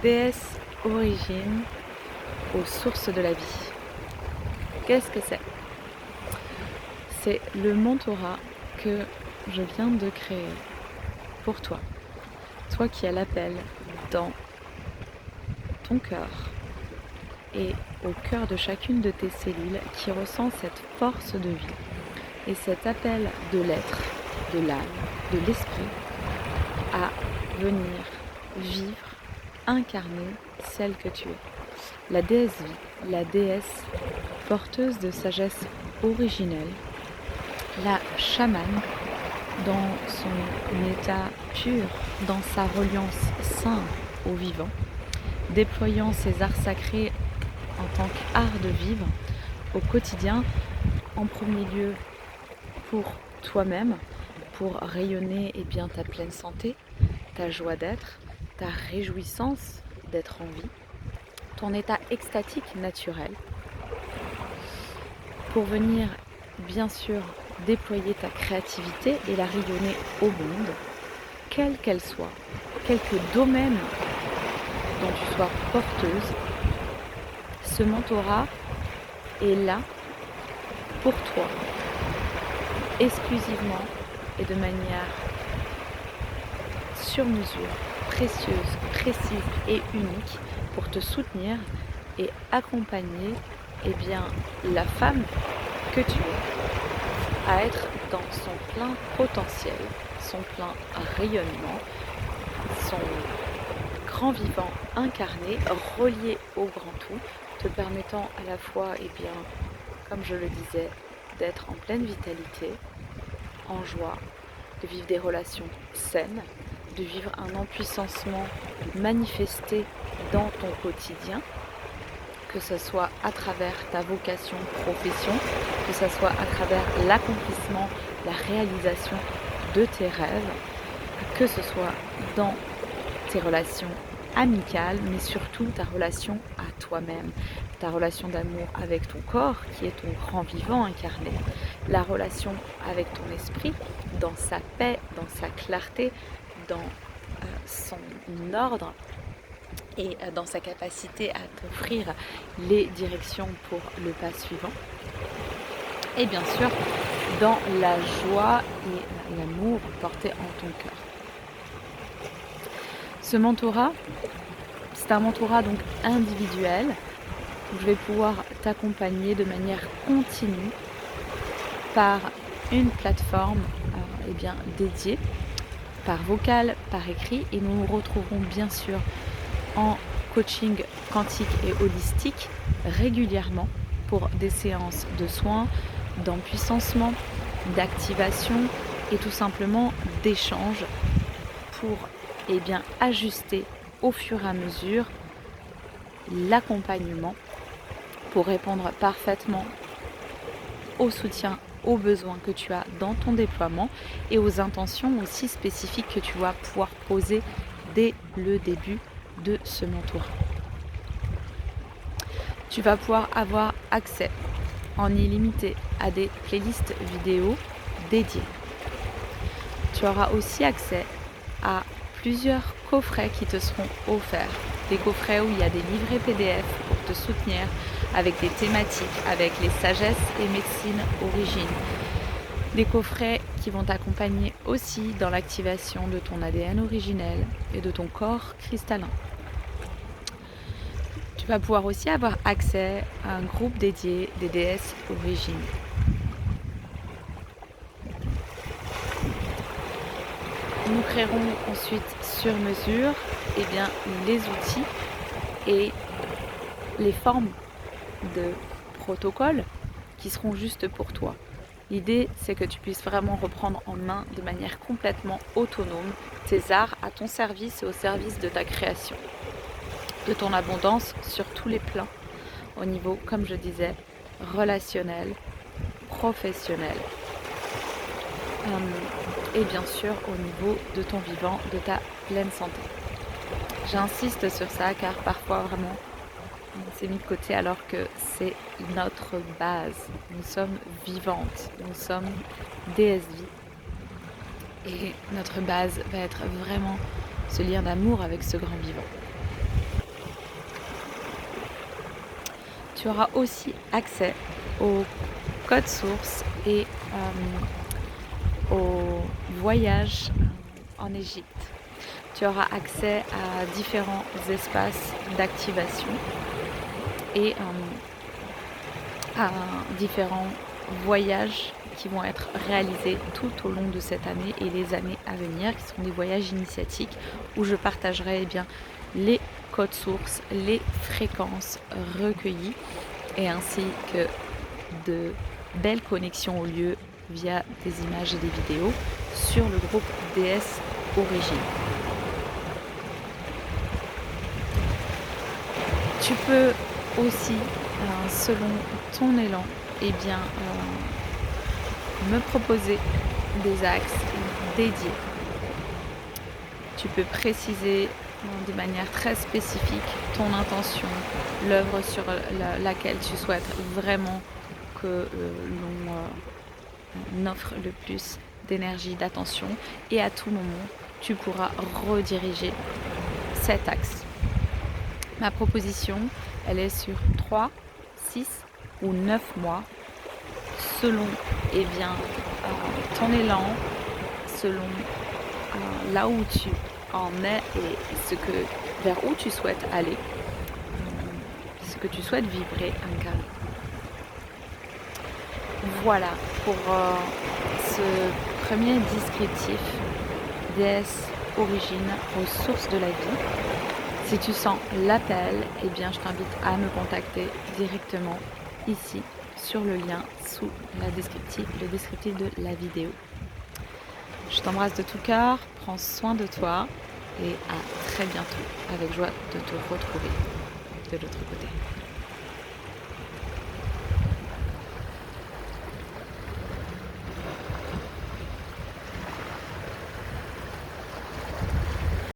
déesse origine aux sources de la vie. Qu'est-ce que c'est? C'est le mentorat que je viens de créer pour toi. Toi qui as l'appel dans ton cœur et au cœur de chacune de tes cellules qui ressent cette force de vie et cet appel de l'être, de l'âme, de l'esprit à venir vivre, incarner celle que tu es. La déesse vie, la déesse porteuse de sagesse originelle, la chamane dans son état pur, dans sa reliance simple au vivant, déployant ses arts sacrés en tant qu'art de vivre au quotidien, en premier lieu pour toi-même, pour rayonner ta pleine santé, ta joie d'être, ta réjouissance d'être en vie, ton état extatique naturel, pour venir bien sûr déployer ta créativité et la rayonner au monde, quelle qu'elle soit, quelque domaine dont tu sois porteuse, ce mentorat est là pour toi, exclusivement et de manière sur mesure, précieuse, précise et unique pour te soutenir et accompagner la femme que tu es à être dans son plein potentiel, son plein rayonnement, son grand vivant incarné, relié au grand tout, te permettant à la fois, comme je le disais, d'être en pleine vitalité, en joie, de vivre des relations saines, de vivre un empuissancement manifesté dans ton quotidien, que ce soit à travers ta vocation, profession, que ce soit à travers l'accomplissement, la réalisation de tes rêves, que ce soit dans tes relations amicales, mais surtout ta relation à toi-même, ta relation d'amour avec ton corps, qui est ton grand vivant incarné, la relation avec ton esprit, dans sa paix, dans sa clarté, dans son ordre, et dans sa capacité à t'offrir les directions pour le pas suivant. Et bien sûr, dans la joie et l'amour porté en ton cœur. Ce mentorat, c'est un mentorat donc individuel où je vais pouvoir t'accompagner de manière continue par une plateforme dédiée, par vocal, par écrit, et nous nous retrouverons bien sûr en coaching quantique et holistique régulièrement pour des séances de soins, d'empuissancement, d'activation et tout simplement d'échange pour ajuster au fur et à mesure l'accompagnement pour répondre parfaitement au soutien, aux besoins que tu as dans ton déploiement et aux intentions aussi spécifiques que tu vas pouvoir poser dès le début de ce mentorat. Tu vas pouvoir avoir accès en illimité à des playlists vidéo dédiées. Tu auras aussi accès à plusieurs coffrets qui te seront offerts. Des coffrets où il y a des livrets PDF pour te soutenir avec des thématiques, avec les sagesses et médecines origines. Des coffrets qui vont t'accompagner aussi dans l'activation de ton ADN originel et de ton corps cristallin. Tu vas pouvoir aussi avoir accès à un groupe dédié des déesses origines. Nous créerons ensuite sur mesure les outils et les formes de protocoles qui seront juste pour toi. L'idée, c'est que tu puisses vraiment reprendre en main de manière complètement autonome tes arts à ton service et au service de ta création, de ton abondance sur tous les plans, au niveau, comme je disais, relationnel, professionnel, et bien sûr au niveau de ton vivant, de ta pleine santé. J'insiste sur ça car parfois vraiment on s'est mis de côté alors que c'est notre base. Nous sommes vivantes, nous sommes déesse vie. Et notre base va être vraiment ce lien d'amour avec ce grand vivant. tu auras aussi accès au code source et au voyage en Égypte. Tu auras accès à différents espaces d'activation et à différents voyages qui vont être réalisés tout au long de cette année et les années à venir, qui seront des voyages initiatiques où je partagerai bien les codes sources, les fréquences recueillies et ainsi que de belles connexions au lieu via des images et des vidéos sur le groupe DS Origine. Tu peux aussi, selon ton élan, me proposer des axes dédiés. Tu peux préciser de manière très spécifique ton intention, l'œuvre sur laquelle tu souhaites vraiment que l'on offre le plus d'énergie, d'attention, et à tout moment, tu pourras rediriger cet axe. Ma proposition, elle est sur 3, 6 ou 9 mois, selon ton élan, selon là où tu en es et vers où tu souhaites aller, ce que tu souhaites vibrer, incarner. Voilà pour ce premier descriptif déesse origine aux sources de la vie. Si tu sens l'appel, je t'invite à me contacter directement ici sur le lien sous le descriptif de la vidéo. Je t'embrasse de tout cœur, prends soin de toi et à très bientôt. Avec joie de te retrouver de l'autre côté.